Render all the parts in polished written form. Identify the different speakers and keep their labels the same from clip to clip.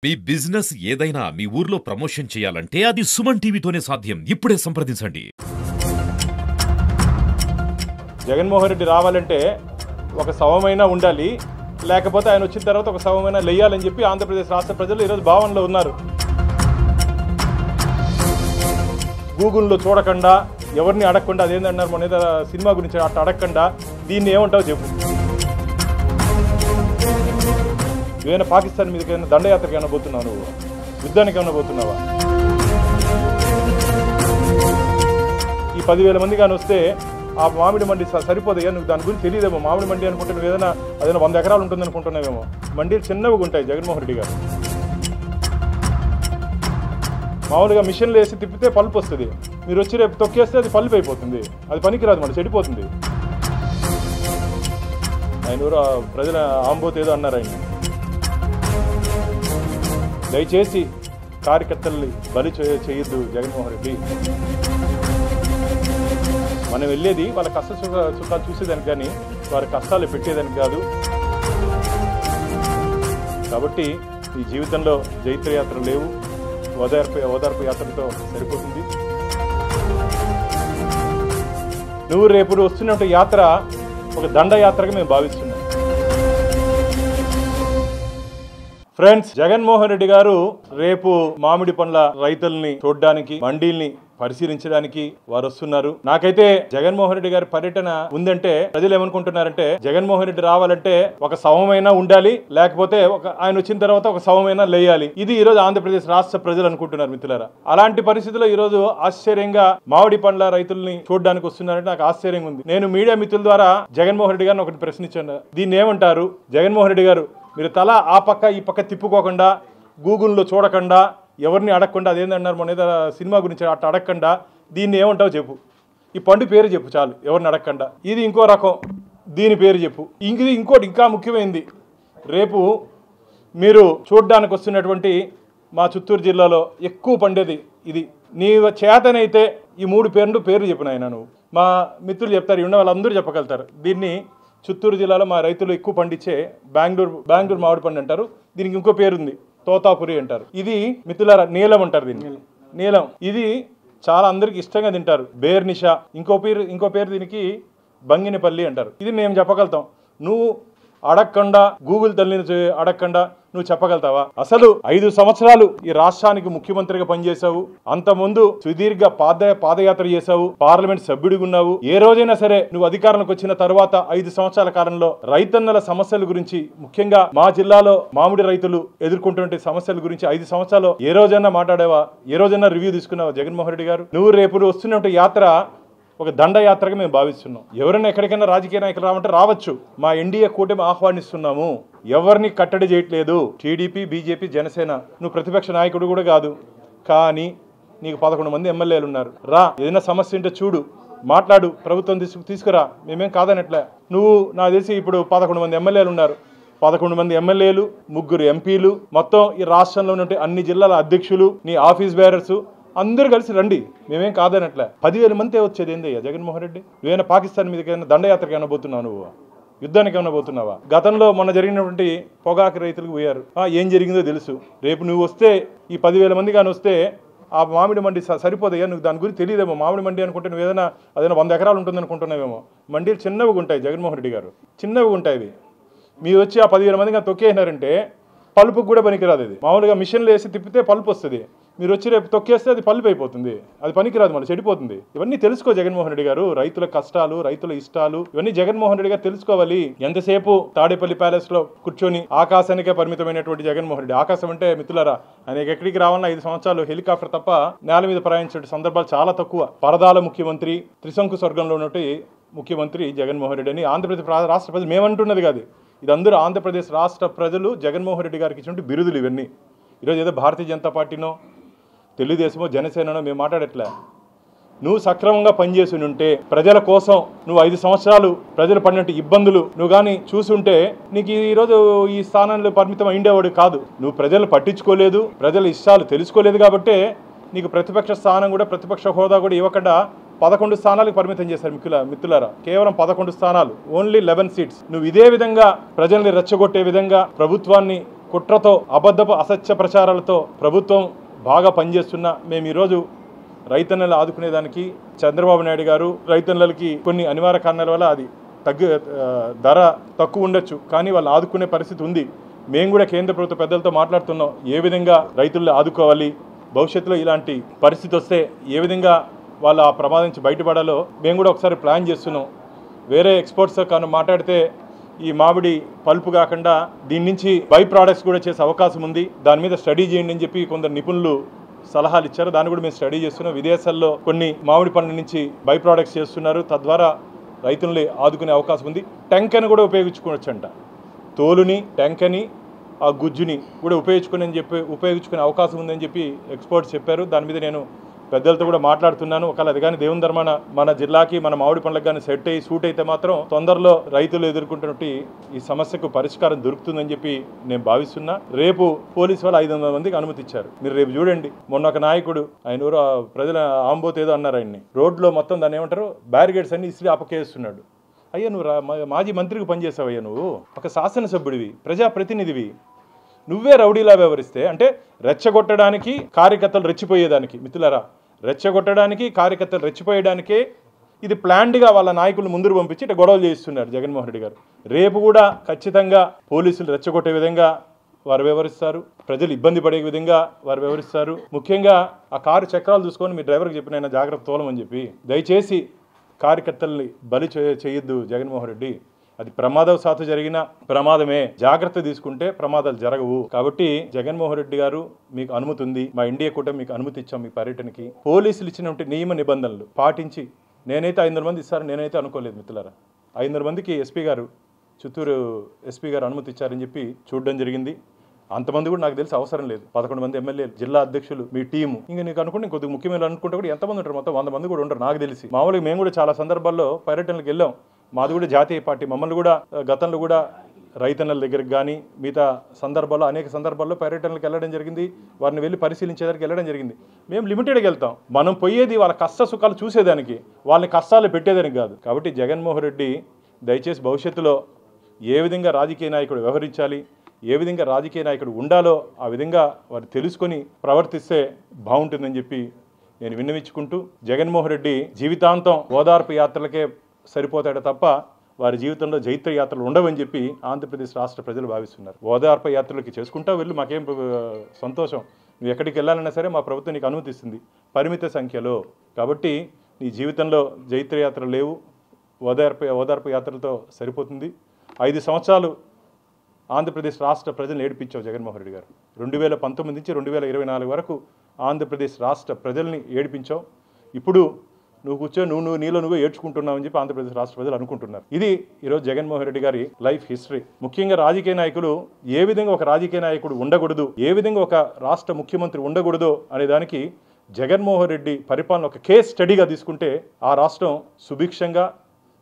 Speaker 1: మీ business ఏదైనా మీ ఊర్లో promotion చేయాలంటే అది సుమన్ టీవీతోనే సాధ్యం. ఇప్పుడే సంప్రదించండి.
Speaker 2: జగన్మోహన్ రెడ్డి రావాలంటే ఒక శవమైనా ఉండాలి, లేకపోతే ఆయన వచ్చిన తర్వాత ఒక శవమైనా లేయాలని చెప్పి ఆంధ్రప్రదేశ్ రాష్ట్ర ప్రజలు ఈరోజు భావనలో ఉన్నారు. గూగుల్లో చూడకుండా, ఎవరిని అడగకుండా, అదేంటన్నారు మన ఏదో సినిమా గురించి అట్లా అడగకుండా దీన్ని ఏమంటావు చెప్పు. ఏమైనా పాకిస్తాన్ మీదకి ఏమైనా దండయాత్రకి ఏమైనా పోతున్నావు, నువ్వు యుద్ధానికి ఏమైనా పోతున్నావా? ఈ 10,000 మంది కానీ వస్తే ఆ మామిడి మండి సరిపోదయ్యా, నువ్వు దాని గురించి తెలియదేమో. మామిడి మండి అనుకుంటే నువ్వు ఏదైనా 100 ఎకరాలు ఉంటుంది అనుకుంటున్నావేమో. మండీలు చిన్నవిగా ఉంటాయి జగన్మోహన్ రెడ్డి గారు. మామూలుగా మిషన్లు వేసి తిప్పితే పల్పు వస్తుంది, మీరు వచ్చి రేపు తొక్కేస్తే అది పల్పు అయిపోతుంది, అది పనికిరాదు, మళ్ళీ చెడిపోతుంది. ఆయన ఎవరు ప్రజల ఆంబోత్ ఏదో అన్నారు ఆయన. దయచేసి కార్యకర్తల్ని బలి చేయొద్దు జగన్మోహన్ రెడ్డి. మనం వెళ్ళేది వాళ్ళ కష్ట సుఖాలు చూసేదానికి కానీ వారి కష్టాలు పెట్టేదానికి కాదు. కాబట్టి ఈ జీవితంలో జైత్రయాత్ర లేవు, ఓదార్పు యాత్రలతో సరిపోతుంది. నువ్వు రేపు వస్తున్నట్టు యాత్ర ఒక దండయాత్రగా మేము భావిస్తున్నాం. ఫ్రెండ్స్, జగన్మోహన్ రెడ్డి గారు రేపు మామిడి పండ్ల రైతుల్ని చూడడానికి, మండీల్ని పరిశీలించడానికి వారు వస్తున్నారు. నాకైతే జగన్మోహన్ రెడ్డి గారి పర్యటన ఉందంటే ప్రజలు ఏమనుకుంటున్నారంటే, జగన్మోహన్ రెడ్డి రావాలంటే ఒక శవమైనా ఉండాలి, లేకపోతే ఆయన వచ్చిన తర్వాత ఒక శవమైనా లేయాలి. ఇది ఈ రోజు ఆంధ్రప్రదేశ్ రాష్ట్ర ప్రజలు అనుకుంటున్నారు మిత్రులారా. అలాంటి పరిస్థితుల్లో ఈ రోజు ఆశ్చర్యంగా మామిడి పండ్ల రైతుల్ని చూడడానికి వస్తున్నారంటే నాకు ఆశ్చర్యంగా ఉంది. నేను మీడియా మిత్రుల ద్వారా జగన్మోహన్ రెడ్డి గారిని ఒకటి ప్రశ్నించాను. దీన్ని ఏమంటారు? జగన్మోహన్ రెడ్డి గారు, మీరు తల ఆ పక్క ఈ పక్క తిప్పుకోకుండా, గూగుల్లో చూడకుండా, ఎవరిని అడగకుండా, అదేంటన్నారు మన ఏదో సినిమా గురించి అట్లా అడగకుండా దీన్ని ఏమంటావు చెప్పు. ఈ పండు పేరు చెప్పు చాలు, ఎవరిని అడగకుండా. ఇది ఇంకో రకం, దీని పేరు చెప్పు. ఇంకోటి ఇంకా ముఖ్యమైనది, రేపు మీరు చూడడానికి వస్తున్నటువంటి మా చిత్తూరు జిల్లాలో ఎక్కువ పండేది ఇది. నీ చేతనైతే ఈ 3 పేర్లు చెప్పిన ఆయన నువ్వు. మా మిత్రులు చెప్తారు, ఉన్న వాళ్ళందరూ చెప్పగలుగుతారు. దీన్ని చిత్తూరు జిల్లాలో మా రైతులు ఎక్కువ పండించే బెంగళూరు మామిడి పండు అంటారు. దీనికి ఇంకో పేరుంది, తోతాపురి అంటారు. ఇది మిత్రులారా నీలం అంటారు దీన్ని, నీలం. ఇది చాలా అందరికి ఇష్టంగా తింటారు, బేర్నిషా. ఇంకో పేరు దీనికి బంగినపల్లి అంటారు. ఇది మేము చెప్పగలుగుతాం. నువ్వు అడగకుండా, గూగుల్ తల్లిని అడగకుండా నువ్వు చెప్పగలుగుతావా? అసలు 5 సంవత్సరాలు ఈ రాష్ట్రానికి ముఖ్యమంత్రిగా పనిచేశావు, అంతకుముందు సుదీర్ఘ పాదయాత్ర చేశావు, పార్లమెంట్ సభ్యుడిగా ఉన్నావు. ఏ రోజైనా సరే నువ్వు అధికారంలోకి వచ్చిన తర్వాత 5 సంవత్సరాల కాలంలో రైతన్నల సమస్యల గురించి, ముఖ్యంగా మా జిల్లాలో మామిడి రైతులు ఎదుర్కొంటున్న సమస్యల గురించి 5 సంవత్సరాలు ఏ రోజైనా మాట్లాడావా? ఏ రోజైనా రివ్యూ తీసుకున్నావా జగన్మోహన్ రెడ్డి గారు? నువ్వు రేపు వస్తున్న యాత్ర ఒక దండయాత్రగా మేము భావిస్తున్నాం. ఎవరైనా ఎక్కడికైనా రాజకీయ నాయకులు రావంటే రావచ్చు, మా ఎన్డీఏ కూటమి ఆహ్వానిస్తున్నాము. ఎవరిని కట్టడి చేయట్లేదు. TDP, BJP, Janasena. నువ్వు ప్రతిపక్ష నాయకుడు కూడా కాదు, కానీ నీకు 11 మంది ఎమ్మెల్యేలు ఉన్నారు. రా, ఏదైనా సమస్య ఉంటే చూడు, మాట్లాడు, ప్రభుత్వం తీసుకురా, మేమేం కాదనట్లే. నువ్వు నాకు తెలిసి ఇప్పుడు 11 మంది ఎమ్మెల్యేలు ఉన్నారు. 11 మంది ఎమ్మెల్యేలు, 3 ఎంపీలు, మొత్తం ఈ రాష్ట్రంలో ఉన్న అన్ని జిల్లాల అధ్యక్షులు, నీ ఆఫీస్ బేరర్స్ అందరూ కలిసి రండి, మేమేం కాదనట్లే. 10,000 మంది వచ్చేది ఏందయ్యా జగన్మోహన్ రెడ్డి? నువ్వేమైనా పాకిస్తాన్ మీదకి ఏమైనా దండయాత్రకి ఏమైనా పోతున్నావు, నువ్వు యుద్ధానికి ఏమైనా పోతున్నావా? గతంలో మొన్న జరిగినటువంటి పొగాకు రైతులకు పోయారు, ఏం జరిగిందో తెలుసు. రేపు నువ్వు వస్తే ఈ 10,000 మంది కానీ వస్తే ఆ మామిడి మండి సరిపోదయ్యా, నువ్వు దాని గురించి తెలియదేమో. మామిడి మండి అనుకుంటే నువ్వు ఏదైనా 100 ఎకరాలు ఉంటుంది అనుకుంటున్నావేమో. మండీలు చిన్నవిగా ఉంటాయి జగన్మోహన్ రెడ్డి గారు, చిన్నవిగా ఉంటాయి. మీరు వచ్చి ఆ 10,000 మంది కానీ తొక్కేసినారంటే పల్పుకు కూడా పనికిరాదు. అది మామూలుగా మిషన్లు వేసి తిప్పితే పల్పు వస్తుంది, మీరు వచ్చి రేపు తొక్కేస్తే అది పల్పు అయిపోతుంది, అది పనికిరాదు, మళ్ళీ చెడిపోతుంది. ఇవన్నీ తెలుసుకో జగన్మోహన్ రెడ్డి గారు. రైతుల కష్టాలు, రైతుల ఇష్టాలు ఇవన్నీ జగన్మోహన్ రెడ్డి గారు తెలుసుకోవాలి. ఎంతసేపు తాడేపల్లి ప్యాలెస్ లో కూర్చొని ఆకాశానికే పరిమితమైనటువంటి జగన్మోహన్ రెడ్డి. ఆకాశం అంటే మిత్రులారా, ఆయనకి ఎక్కడికి రావాలన్నా 5 సంవత్సరాలు హెలికాప్టర్ తప్ప నేల మీద ప్రయాణించే సందర్భాలు చాలా తక్కువ. పరదాల ముఖ్యమంత్రి, త్రిశంకు స్వర్గంలో ఉన్నట్టు ముఖ్యమంత్రి జగన్మోహన్ రెడ్డి అని ఆంధ్రప్రదేశ్ రాష్ట్ర ప్రజలు మేమంటున్నది కాదు. ఇది అందరూ ఆంధ్రప్రదేశ్ రాష్ట్ర ప్రజలు జగన్మోహన్ రెడ్డి గారికి ఇచ్చినటువంటి బిరుదులు ఇవన్నీ. ఈరోజు ఏదో భారతీయ జనతా పార్టీనో, తెలుగుదేశమో, జనసేననో మేము మాట్లాడట్లే. నువ్వు సక్రమంగా పనిచేసి ఉంటే, ప్రజల కోసం నువ్వు 5 సంవత్సరాలు ప్రజలు పడినట్టు ఇబ్బందులు నువ్వు కానీ చూసుంటే నీకు ఈరోజు ఈ స్థానంలో పరిమితం అయిండేవాడు కాదు. నువ్వు ప్రజలు పట్టించుకోలేదు, ప్రజల ఇష్టాలు తెలుసుకోలేదు కాబట్టే నీకు ప్రతిపక్ష స్థానం కూడా, ప్రతిపక్ష హోదా కూడా ఇవ్వకుండా 11 స్థానాలకు పరిమితం చేశారు మిత్రులారా. కేవలం 11 స్థానాలు, ఓన్లీ 11 సీట్స్. నువ్వు ఇదే విధంగా ప్రజల్ని రెచ్చగొట్టే విధంగా, ప్రభుత్వాన్ని కుట్రతో అబద్ధపు అసత్య ప్రచారాలతో ప్రభుత్వం బాగా పనిచేస్తున్నా మేము ఈరోజు రైతన్నలు ఆదుకునేదానికి చంద్రబాబు నాయుడు గారు రైతన్నలకి కొన్ని అనివార్య కారణాల వల్ల అది ధర తక్కువ ఉండొచ్చు, కానీ వాళ్ళు ఆదుకునే పరిస్థితి ఉంది. మేము కూడా కేంద్ర ప్రభుత్వ పెద్దలతో మాట్లాడుతున్నాం, ఏ విధంగా రైతుల్ని ఆదుకోవాలి, భవిష్యత్తులో ఇలాంటి పరిస్థితి వస్తే ఏ విధంగా వాళ్ళు ఆ ప్రమాదం నుంచి బయటపడాలో మేము కూడా ఒకసారి ప్లాన్ చేస్తున్నాం. వేరే ఎక్స్పోర్ట్స్తో కానీ మాట్లాడితే ఈ మామిడి పల్పు కాకుండా దీని నుంచి బై ప్రోడక్ట్స్ కూడా చేసే అవకాశం ఉంది, దాని మీద స్టడీ చేయండి అని చెప్పి కొందరు నిపుణులు సలహాలు ఇచ్చారు. దాన్ని కూడా మేము స్టడీ చేస్తున్నాం. విదేశాల్లో కొన్ని మామిడి పండ్ల నుంచి బై ప్రోడక్ట్స్ చేస్తున్నారు, తద్వారా రైతుల్ని ఆదుకునే అవకాశం ఉంది. టెంకని కూడా ఉపయోగించుకోవచ్చంట, తోలుని టెంకని ఆ గుజ్జుని కూడా ఉపయోగించుకునే అవకాశం ఉందని చెప్పి ఎక్స్పర్ట్స్ చెప్పారు. దాని మీద నేను పెద్దలతో కూడా మాట్లాడుతున్నాను. ఒకవేళ అది కానీ దేవుని ధర్మాన మన జిల్లాకి మన మామిడి పండ్లకు కానీ సెట్ అయ్యి సూట్ అయితే మాత్రం తొందరలో రైతులు ఎదుర్కొంటున్నట్టు ఈ సమస్యకు పరిష్కారం దొరుకుతుందని చెప్పి నేను భావిస్తున్నా. రేపు పోలీసు వాళ్ళు 500 మందికి అనుమతి ఇచ్చారు. మీరు రేపు చూడండి, మొన్న ఒక నాయకుడు ఆయన ఊరు ప్రజల ఆంబోత్ ఏదో అన్నారు, ఆయన్ని రోడ్లో మొత్తం దాన్ని ఏమంటారు బ్యారిగేడ్స్ అన్ని ఇసిరి అపకేస్తున్నాడు. అయ్యా నువ్వు మాజీ మంత్రికి పనిచేసావయ్యా, నువ్వు ఒక శాసనసభ్యుడివి, ప్రజాప్రతినిధివి, నువ్వే రౌడీలా వ్యవహరిస్తే అంటే రెచ్చగొట్టడానికి కార్యకర్తలు రెచ్చిపోయేదానికి, మిత్రులారా రెచ్చగొట్టడానికి కార్యకర్తలు రెచ్చిపోయేదానికే ఇది ప్లాన్డ్గా వాళ్ళ నాయకులు ముందుకు పంపించి ఇట్లా గొడవలు చేస్తున్నారు జగన్మోహన్ రెడ్డి గారు. రేపు కూడా ఖచ్చితంగా పోలీసులు రెచ్చగొట్టే విధంగా వారు వ్యవహరిస్తారు, ప్రజలు ఇబ్బంది పడే విధంగా వారు వ్యవహరిస్తారు. ముఖ్యంగా ఆ కారు చక్రాలు చూసుకొని మీ డ్రైవర్కి చెప్పిన జాగ్రత్త తోలమని చెప్పి దయచేసి కార్యకర్తల్ని బలి చేయొద్దు జగన్మోహన్ రెడ్డి. అది ప్రమాదవశాత్తు జరిగిన ప్రమాదమే, జాగ్రత్త తీసుకుంటే ప్రమాదాలు జరగవు. కాబట్టి జగన్మోహన్ రెడ్డి గారు మీకు అనుమతి ఉంది, మా ఇండియా కూటమి మీకు అనుమతి ఇచ్చాం మీ పర్యటనకి. పోలీసులు ఇచ్చినటువంటి నియమ నిబంధనలు పాటించి, నేనైతే 500 మంది ఇస్తారని నేనైతే అనుకోలేదు మిత్రులారా. 500 మందికి ఎస్పీ గారు, చిత్తూరు ఎస్పీ గారు అనుమతి ఇచ్చారని చెప్పి చూడడం జరిగింది. అంతమంది కూడా నాకు తెలిసి అవసరం లేదు. 11 మంది ఎమ్మెల్యేలు, జిల్లా అధ్యక్షులు, మీ టీము, ఇంకా నీకు అనుకుంటే కొద్దిగా ముఖ్యమైన అనుకుంటే కూడా ఎంతమంది ఉంటారు, మొత్తం 100 మంది కూడా ఉంటారు నాకు తెలిసి. మామూలుగా మేము కూడా చాలా సందర్భాల్లో పర్యటనలకు వెళ్ళాం. మాది కూడా జాతీయ పార్టీ, మమ్మల్ని కూడా గతంలో కూడా రైతన్నల దగ్గరికి కానీ మిగతా సందర్భాల్లో అనేక సందర్భాల్లో పర్యటనలకు వెళ్ళడం జరిగింది, వారిని వెళ్ళి పరిశీలించేదానికి వెళ్ళడం జరిగింది. మేము లిమిటెడ్గా వెళ్తాం, మనం పోయేది వాళ్ళ కష్ట సుఖాలు చూసేదానికి, వాళ్ళని కష్టాలు పెట్టేదానికి కాదు. కాబట్టి జగన్మోహన్ రెడ్డి దయచేసి భవిష్యత్తులో ఏ విధంగా రాజకీయ నాయకుడు వ్యవహరించాలి, ఏ విధంగా రాజకీయ నాయకుడు ఉండాలో ఆ విధంగా వారు తెలుసుకొని ప్రవర్తిస్తే బాగుంటుందని చెప్పి నేను విన్నవించుకుంటూ, జగన్మోహన్ రెడ్డి జీవితాంతం ఓదార్పు యాత్రలకే సరిపోతాడు తప్ప వారి జీవితంలో జైత్ర యాత్రలు ఉండవని చెప్పి ఆంధ్రప్రదేశ్ రాష్ట్ర ప్రజలు భావిస్తున్నారు. ఓదార్పు యాత్రలకి చేసుకుంటా వెళ్ళు, మాకేం సంతోషం, నువ్వు ఎక్కడికి వెళ్ళాలన్నా సరే మా ప్రభుత్వం నీకు అనుమతిస్తుంది పరిమిత సంఖ్యలో. కాబట్టి నీ జీవితంలో జైత్ర యాత్రలు లేవు, ఓదార్పు యాత్రలతో సరిపోతుంది. 5 సంవత్సరాలు ఆంధ్రప్రదేశ్ రాష్ట్ర ప్రజలను ఏడిపించావు జగన్మోహన్ రెడ్డి గారు. 2019 నుంచి 2024 వరకు ఆంధ్రప్రదేశ్ రాష్ట్ర ప్రజల్ని ఏడిపించావు. ఇప్పుడు నువ్వు కూర్చొని నీలో నువ్వే ఏడ్చుకుంటున్నావు అని చెప్పి ఆంధ్రప్రదేశ్ రాష్ట్ర ప్రజలు అనుకుంటున్నారు. ఇది ఈరోజు జగన్మోహన్ రెడ్డి గారి లైఫ్ హిస్టరీ. ముఖ్యంగా రాజకీయ నాయకులు ఏ విధంగా ఒక రాజకీయ నాయకుడు ఉండకూడదు, ఏ విధంగా ఒక రాష్ట్ర ముఖ్యమంత్రి ఉండకూడదు అనే దానికి జగన్మోహన్ రెడ్డి పరిపాలన ఒక కేస్ స్టడీగా తీసుకుంటే ఆ రాష్ట్రం సుభిక్షంగా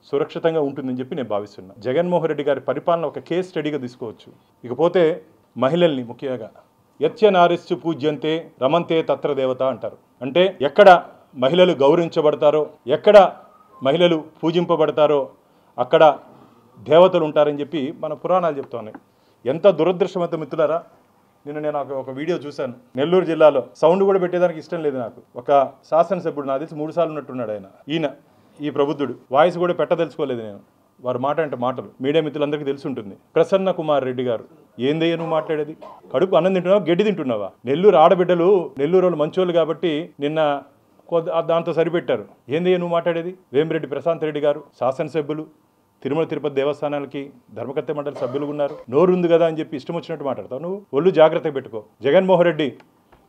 Speaker 2: సురక్షితంగా ఉంటుందని చెప్పి నేను భావిస్తున్నాను. జగన్మోహన్ రెడ్డి గారి పరిపాలన ఒక కేస్ స్టడీగా తీసుకోవచ్చు. ఇకపోతే మహిళల్ని ముఖ్యంగా యత్య నారిస్సు పూజ్యంతే రమంతే తత్ర దేవత అంటారు. అంటే ఎక్కడ మహిళలు గౌరవించబడతారో, ఎక్కడ మహిళలు పూజింపబడతారో అక్కడ దేవతలు ఉంటారని చెప్పి మన పురాణాలు చెప్తున్నాయి. ఎంత దురదృష్టవంత మిత్రులారా, నేను ఒక వీడియో చూశాను. నెల్లూరు జిల్లాలో సౌండ్ కూడా పెట్టేదానికి ఇష్టం లేదు నాకు. ఒక శాసనసభ్యుడు నాకు తెలిసి 3 సార్లు ఉన్నట్టున్నాడు ఆయన, ఈ ప్రబుద్ధుడు వాయిస్ కూడా పెట్టదలుచుకోలేదు నేను. వారు మాట అంటే మాటలు మీడియా మిత్రులందరికీ తెలిసి ఉంటుంది. ప్రసన్న కుమార్ రెడ్డి గారు, ఏందయ్య నువ్వు మాట్లాడేది? కడుపు అన్నం తింటున్నావా, గడ్డి తింటున్నావా? నెల్లూరు ఆడబిడ్డలు, నెల్లూరు వాళ్ళు మంచోళ్ళు కాబట్టి నిన్న దాంతో సరిపెట్టారు. ఏందయ్య నువ్వు మాట్లాడేది? వేమిరెడ్డి ప్రశాంత్ రెడ్డి గారు శాసనసభ్యులు, తిరుమల తిరుపతి దేవస్థానాలకి ధర్మకర్త మండలి సభ్యులు ఉన్నారు. నోరుంది కదా అని చెప్పి ఇష్టం వచ్చినట్టు మాట్లాడతావు. నువ్వు ఒళ్ళు జాగ్రత్తగా పెట్టుకో. జగన్మోహన్ రెడ్డి,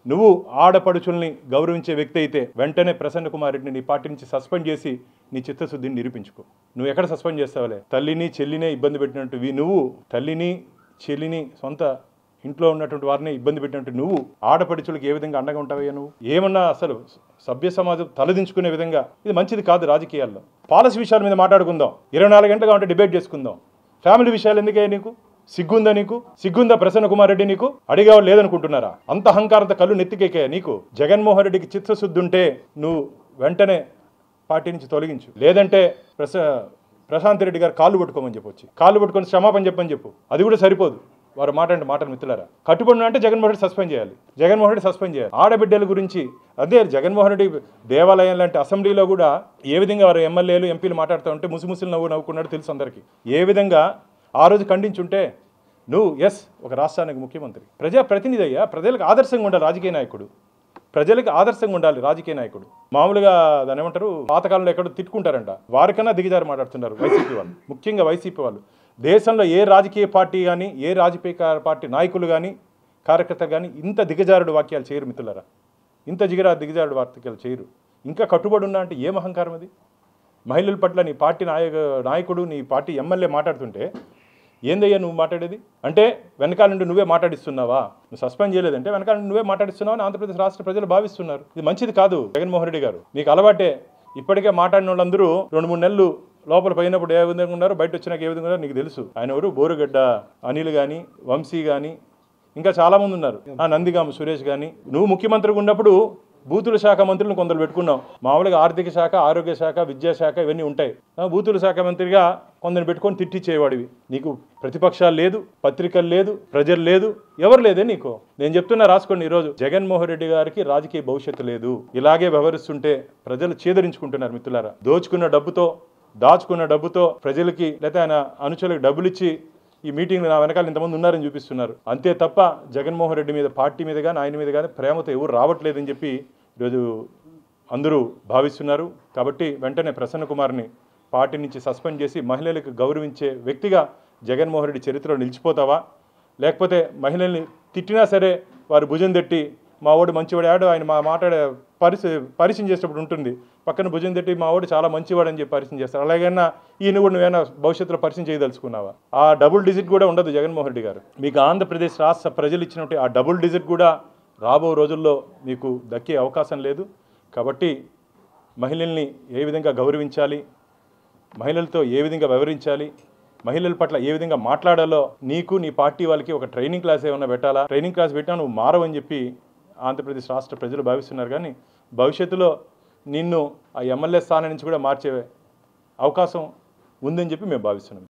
Speaker 2: నువ్వు ఆడపడుచుల్ని గౌరవించే వ్యక్తి అయితే వెంటనే ప్రసన్న కుమార్ రెడ్డిని నీ పార్టీ నుంచి సస్పెండ్ చేసి నీ చిత్తశుద్ధిని నిరూపించుకో. నువ్వు ఎక్కడ సస్పెండ్ చేస్తావులే? తల్లిని చెల్లినే ఇబ్బంది పెట్టినట్టు నువ్వు, తల్లిని చెల్లిని సొంత ఇంట్లో ఉన్నటువంటి వారిని ఇబ్బంది పెట్టినట్టు నువ్వు ఆడపడుచులకు ఏ విధంగా అండగా ఉంటావయ్యా? నువ్వు ఏమన్నా అసలు సభ్య సమాజం తలదించుకునే విధంగా ఇది మంచిది కాదు. రాజకీయాల్లో పాలసీ విషయాల మీద మాట్లాడుకుందాం, 24 గంటలు కావాలంటే డిబేట్ చేసుకుందాం. ఫ్యామిలీ విషయాలు ఎందుకే నీకు? సిగ్గుందా నీకు? సిగ్గుందా ప్రసన్న కుమార్ రెడ్డి? నీకు అడిగేవాళ్ళు లేదనుకుంటున్నారా? అంత అహంకారంతో కళ్ళు నెత్తికెక్కాయా నీకు? జగన్మోహన్ రెడ్డికి చిత్తశుద్ధి ఉంటే నువ్వు వెంటనే పార్టీ నుంచి తొలగించు, లేదంటే ప్రశాంత్ రెడ్డి గారు కాళ్ళు పట్టుకోమని చెప్పొచ్చు, కాళ్ళు పట్టుకొని క్షమాపణ చెప్పని చెప్పు. అది కూడా సరిపోదు. వారు మాటలు మిత్రులారా. కట్టుబడి అంటే జగన్మోహన్ రెడ్డి సస్పెండ్ చేయాలి, జగన్మోహన్ రెడ్డి సస్పెండ్ చేయాలి. ఆడబిడ్డల గురించి అదే జగన్మోహన్ రెడ్డి దేవాలయం లాంటి అసెంబ్లీలో కూడా ఏ విధంగా వారు ఎమ్మెల్యేలు ఎంపీలు మాట్లాడుతూ ఉంటే ముసిముసిలు నవ్వుకున్నాడు తెలుసు అందరికీ. ఏ విధంగా ఆ రోజు ఖండించుంటే నువ్వు ఒక రాష్ట్రానికి ముఖ్యమంత్రి, ప్రజాప్రతినిధి అయ్యా, ప్రజలకు ఆదర్శంగా ఉండాలి రాజకీయ నాయకుడు, ప్రజలకు ఆదర్శంగా ఉండాలి రాజకీయ నాయకుడు. మామూలుగా దాని ఏమంటారు, పాతకాలంలో ఎక్కడో తిట్టుకుంటారంట, వారికన్నా దిగజారు మాట్లాడుతున్నారు వైసీపీ వాళ్ళు, ముఖ్యంగా వైసీపీ వాళ్ళు. దేశంలో ఏ రాజకీయ పార్టీ కానీ, ఏ రాజకీయ పార్టీ నాయకులు కానీ, కార్యకర్తలు కానీ ఇంత దిగజారుడు వాక్యాలు చేయరు మిత్రులారా, ఇంత దిగజారుడు వాక్యాలు చేయరు. ఇంకా కట్టుబడి ఉన్నా అంటే ఏం అహంకారం అది? మహిళల పట్ల నీ పార్టీ నాయకుడు, నీ పార్టీ ఎమ్మెల్యే మాట్లాడుతుంటే ఏందయ్యా నువ్వు మాట్లాడేది? అంటే వెనకాల నుండి నువ్వే మాట్లాడిస్తున్నావా? నువ్వు సస్పెండ్ చేయలేదంటే వెనకాల నుండి నువ్వే మాట్లాడిస్తున్నావని ఆంధ్రప్రదేశ్ రాష్ట్ర ప్రజలు భావిస్తున్నారు. ఇది మంచిది కాదు జగన్మోహన్ రెడ్డి గారు, మీకు అలవాటే. ఇప్పటికే మాట్లాడిన వాళ్ళందరూ 2-3 నెలలు లోపల పోయినప్పుడు ఏ విధంగా ఉన్నారో, బయట వచ్చినాక ఏ విధంగా ఉన్నారో నీకు తెలుసు. ఆయన ఎవరు, బోరుగడ్డ అనిల్ కానీ, వంశీ కానీ, ఇంకా చాలామంది ఉన్నారు, నందిగామ సురేష్ కానీ. నువ్వు ముఖ్యమంత్రిగా ఉన్నప్పుడు బూతుల శాఖ మంత్రులను కొందరు పెట్టుకున్నావు. మామూలుగా ఆర్థిక శాఖ, ఆరోగ్య శాఖ, విద్యాశాఖ ఇవన్నీ ఉంటాయి. బూతుల శాఖ మంత్రిగా కొందరిని పెట్టుకొని తిట్టిచ్చేవాడివి. నీకు ప్రతిపక్షాలు లేదు, పత్రికలు లేదు, ప్రజలు లేదు, ఎవరు లేదే నీకు. నేను చెప్తున్నా, రాసుకోండి. ఈరోజు జగన్మోహన్ రెడ్డి గారికి రాజకీయ భవిష్యత్తు లేదు. ఇలాగే వ్యవహరిస్తుంటే ప్రజలు చేదరించుకుంటున్నారు మిత్రులారా. దాచుకున్న డబ్బుతో ప్రజలకి లేదా ఆయన అనుచరులకు డబ్బులు ఇచ్చి ఈ మీటింగ్లో నా వెనకాల ఇంతమంది ఉన్నారని చూపిస్తున్నారు. అంతే తప్ప జగన్మోహన్ రెడ్డి మీద, పార్టీ మీద కానీ, ఆయన మీద కానీ ప్రేమతో ఎవరు రావట్లేదని చెప్పి ఈరోజు అందరూ భావిస్తున్నారు. కాబట్టి వెంటనే ప్రసన్న కుమార్ని పార్టీ నుంచి సస్పెండ్ చేసి మహిళలకు గౌరవించే వ్యక్తిగా జగన్మోహన్ రెడ్డి చరిత్రలో నిలిచిపోతావా? లేకపోతే మహిళల్ని తిట్టినా సరే వారు భుజం తట్టి మా వాడు మంచివాడు ఆడు, ఆయన మాట్లాడే పరిచయం చేసేటప్పుడు ఉంటుంది, పక్కన భుజం తట్టి మా వాడు చాలా మంచివాడు అని చెప్పి పరిచయం చేస్తారు. అలాగైనా ఈయన కూడా నువ్వేనా భవిష్యత్తులో పరిచయం చేయదలుచుకున్నావా? ఆ డబుల్ డిజిట్ కూడా ఉండదు జగన్మోహన్ రెడ్డి గారు. మీకు ఆంధ్రప్రదేశ్ రాష్ట్ర ప్రజలు ఇచ్చినట్టు ఆ డబుల్ డిజిట్ కూడా రాబో రోజుల్లో మీకు దక్కే అవకాశం లేదు. కాబట్టి మహిళల్ని ఏ విధంగా గౌరవించాలి, మహిళలతో ఏ విధంగా వ్యవహరించాలి, మహిళల పట్ల ఏ విధంగా మాట్లాడాలో నీకు, నీ పార్టీ వాళ్ళకి ఒక ట్రైనింగ్ క్లాస్ ఏమైనా పెట్టాలా? ట్రైనింగ్ క్లాస్ పెట్టినా నువ్వు మారవని చెప్పి ఆంధ్రప్రదేశ్ రాష్ట్ర ప్రజలు భావిస్తున్నారు. కానీ భవిష్యత్తులో నిన్ను ఆ ఎమ్మెల్యే స్థానం నుంచి కూడా మార్చే అవకాశం ఉందని చెప్పి మేము భావిస్తున్నాం.